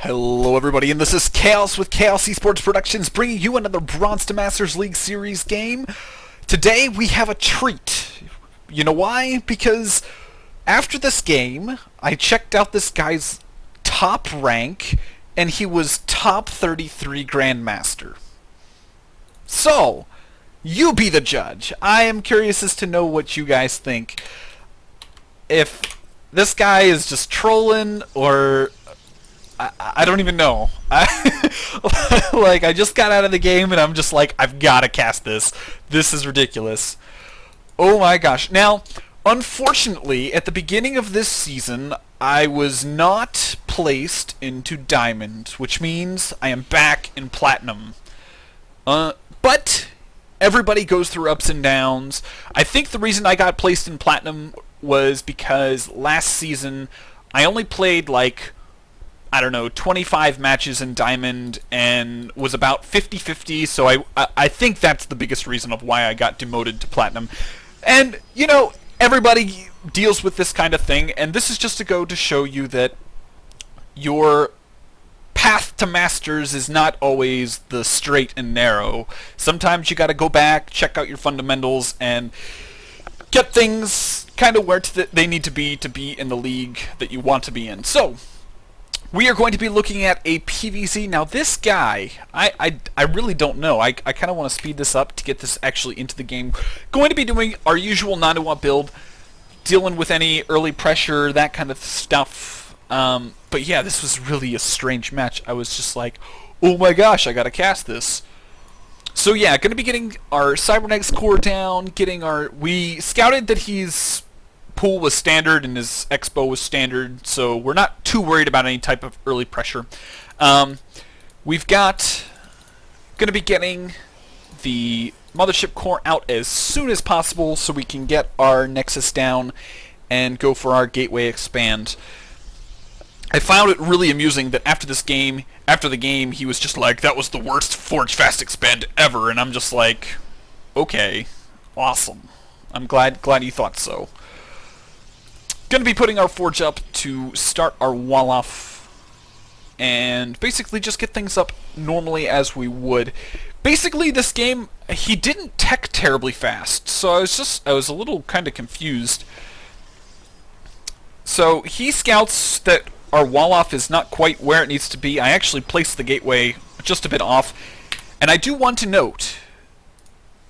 Hello everybody, and this is Chaos with Chaos Esports Productions, bringing you another Bronze to Masters League Series game. Today we have a treat. You know why? Because after this game, I checked out this guy's top rank, and he was top 33 Grandmaster. So, you be the judge. I am curious as to know what you guys think. If this guy is just trolling, or I don't even know. I just got out of the game and I'm just like, I've got to cast this. This is ridiculous. Oh my gosh. Now, unfortunately, at the beginning of this season, I was not placed into Diamond, which means I am back in Platinum. But everybody goes through ups and downs. I think the reason I got placed in Platinum was because last season I only played like, I don't know, 25 matches in Diamond and was about 50-50, so I think that's the biggest reason of why I got demoted to Platinum. And, you know, everybody deals with this kind of thing, and this is just to go to show you that your path to Masters is not always the straight and narrow. Sometimes you gotta go back, check out your fundamentals, and get things kind of where they need to be in the league that you want to be in. So, we are going to be looking at a PvZ. Now this guy, I really don't know. I kind of want to speed this up to get this actually into the game. Going to be doing our usual 9-1 build, dealing with any early pressure, that kind of stuff. But yeah, this was really a strange match. I was just like, oh my gosh, I gotta cast this. So yeah, going to be getting our Cybernetics core down, we scouted that his pool was standard and his expo was standard, so we're not too worried about any type of early pressure. We've got going to be getting the mothership core out as soon as possible so we can get our Nexus down and go for our gateway expand. I found it really amusing that after the game, he was just like, that was the worst Forge Fast expand ever, and I'm just like, okay, awesome. I'm glad you thought so. Going to be putting our Forge up to start our wall off and basically just get things up normally as we would. Basically, this game, he didn't tech terribly fast, so I was a little kind of confused. So he scouts that our wall off is not quite where it needs to be. I actually placed the gateway just a bit off, and I do want to note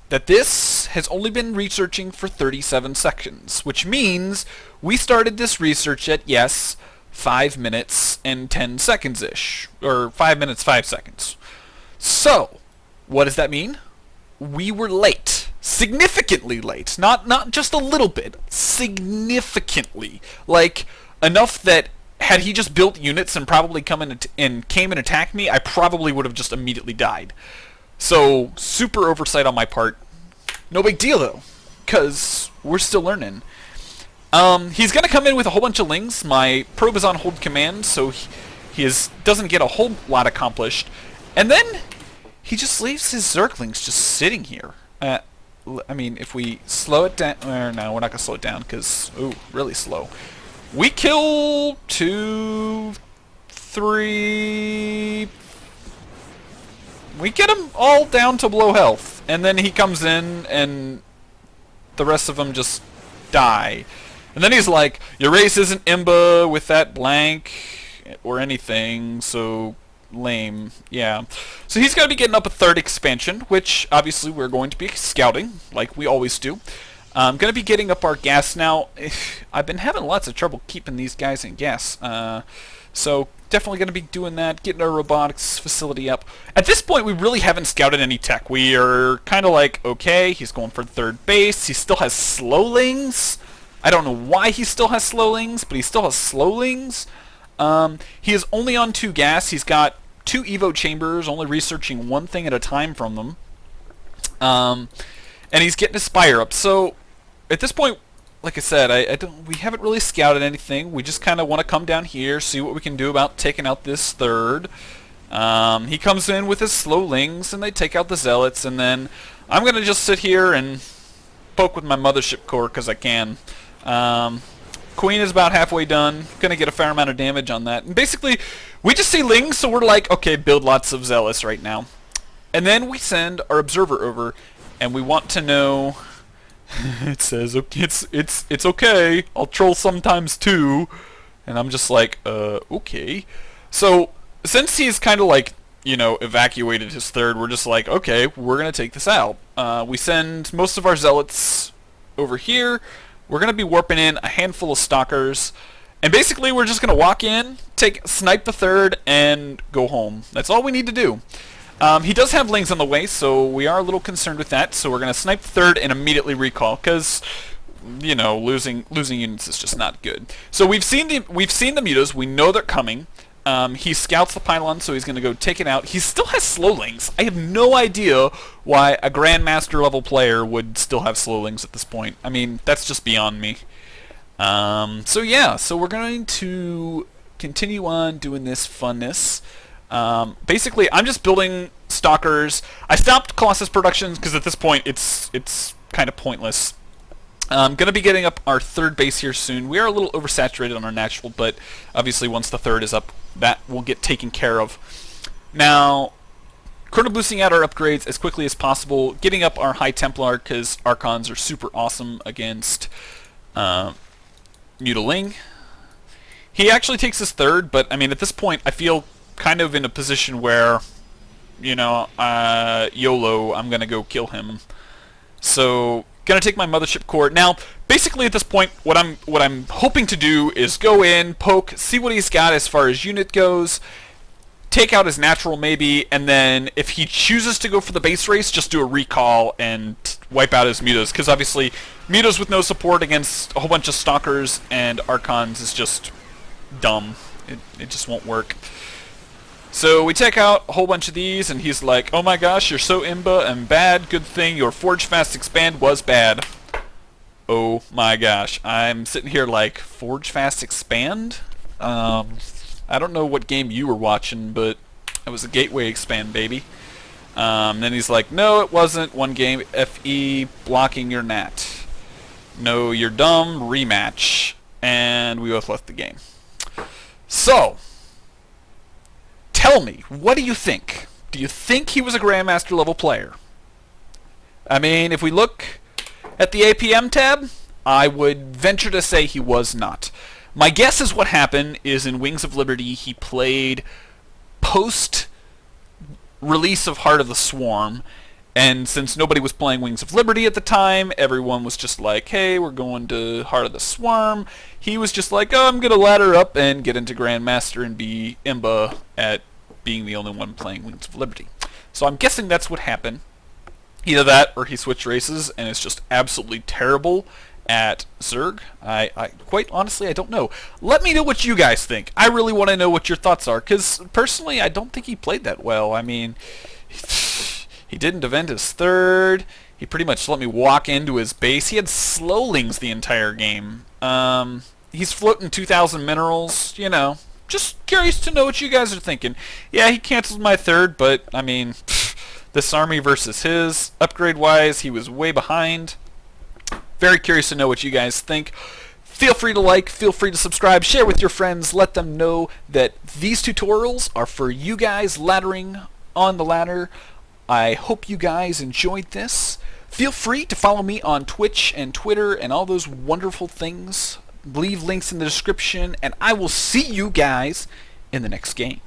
that this has only been researching for 37 seconds, which means we started this research at, yes, 5 minutes and 10 seconds-ish, or 5 minutes, 5 seconds. So, what does that mean? We were late. Significantly late. Not just a little bit. Significantly. Like, enough that had he just built units and probably came and attacked me, I probably would have just immediately died. So, super oversight on my part. No big deal, though, because we're still learning. He's going to come in with a whole bunch of lings. My probe is on hold command, so he doesn't get a whole lot accomplished. And then he just leaves his Zerglings just sitting here. I mean, if we slow it down... no, we're not going to slow it down, because... ooh, really slow. We kill 2, 3... we get them all down to below health, and then he comes in, and the rest of them just die. And then he's like, your race isn't Imba with that blank or anything, so lame. Yeah. So he's going to be getting up a 3rd expansion, which obviously we're going to be scouting, like we always do. I'm going to be getting up our gas now. I've been having lots of trouble keeping these guys in gas. So definitely going to be doing that, getting our robotics facility up. At this point, we really haven't scouted any tech. We are kind of like, okay, he's going for 3rd base. He still has slowlings. I don't know why he still has slowlings, but he still has slowlings. He is only on 2 gas. He's got 2 Evo chambers, only researching 1 thing at a time from them. And he's getting his Spire up. So at this point, like I said, we haven't really scouted anything. We just kind of want to come down here, see what we can do about taking out this 3rd. He comes in with his slowlings, and they take out the zealots, and then I'm going to just sit here and poke with my mothership core because I can. Queen is about halfway done. Gonna get a fair amount of damage on that. And basically, we just see Lings, so we're like, okay, build lots of Zealous right now. And then we send our Observer over, and we want to know... it says, it's okay, I'll troll sometimes too. And I'm just like, okay. So, since he's kind of like, you know, evacuated his third, we're just like, okay, we're gonna take this out. We send most of our Zealots over here. We're going to be warping in a handful of Stalkers, and basically we're just going to walk in, snipe the third, and go home. That's all we need to do. He does have Lings on the way, so we are a little concerned with that, so we're going to snipe the third and immediately recall, because, you know, losing units is just not good. So we've seen the Mutas, we know they're coming. He scouts the pylon, so he's going to go take it out. He still has Slowlings. I have no idea why a Grandmaster level player would still have Slowlings at this point. I mean, that's just beyond me. So yeah, so we're going to continue on doing this funness. Basically, I'm just building Stalkers. I stopped Colossus Productions because at this point it's kind of pointless. I'm going to be getting up our third base here soon. We are a little oversaturated on our natural, but obviously once the third is up, that will get taken care of. Now, chrono boosting out our upgrades as quickly as possible, getting up our High Templar because Archons are super awesome against Mutaling. He actually takes his third, but I mean at this point I feel kind of in a position where, you know, YOLO, I'm going to go kill him. So... gonna take my mothership core. Now, basically at this point, what I'm hoping to do is go in, poke, see what he's got as far as unit goes, take out his natural maybe, and then if he chooses to go for the base race, just do a recall and wipe out his Mutas, because obviously Mutas with no support against a whole bunch of Stalkers and Archons is just dumb. It just won't work. So we take out a whole bunch of these, and he's like, oh my gosh, you're so imba and bad. Good thing your Forge Fast Expand was bad. Oh my gosh. I'm sitting here like, Forge Fast Expand? I don't know what game you were watching, but it was a Gateway Expand, baby. Then he's like, no, it wasn't. One game, FE, blocking your nat. No, you're dumb, rematch. And we both left the game. So... tell me, what do you think? Do you think he was a Grandmaster level player? I mean, if we look at the APM tab, I would venture to say he was not. My guess is what happened is in Wings of Liberty he played post-release of Heart of the Swarm, and since nobody was playing Wings of Liberty at the time, everyone was just like, hey, we're going to Heart of the Swarm. He was just like, oh, I'm going to ladder up and get into Grandmaster and be imba at being the only one playing Wings of Liberty. So I'm guessing that's what happened. Either that or he switched races and is just absolutely terrible at Zerg. I quite honestly, I don't know. Let me know what you guys think. I really want to know what your thoughts are, because personally I don't think he played that well. I mean, he didn't defend his third. He pretty much let me walk into his base. He had Slowlings the entire game. He's floating 2,000 minerals, you know. Just curious to know what you guys are thinking. Yeah, he canceled my third, but, I mean, this army versus his, upgrade-wise, he was way behind. Very curious to know what you guys think. Feel free to like, feel free to subscribe, share with your friends, let them know that these tutorials are for you guys laddering on the ladder. I hope you guys enjoyed this. Feel free to follow me on Twitch and Twitter and all those wonderful things. Leave links in the description, and I will see you guys in the next game.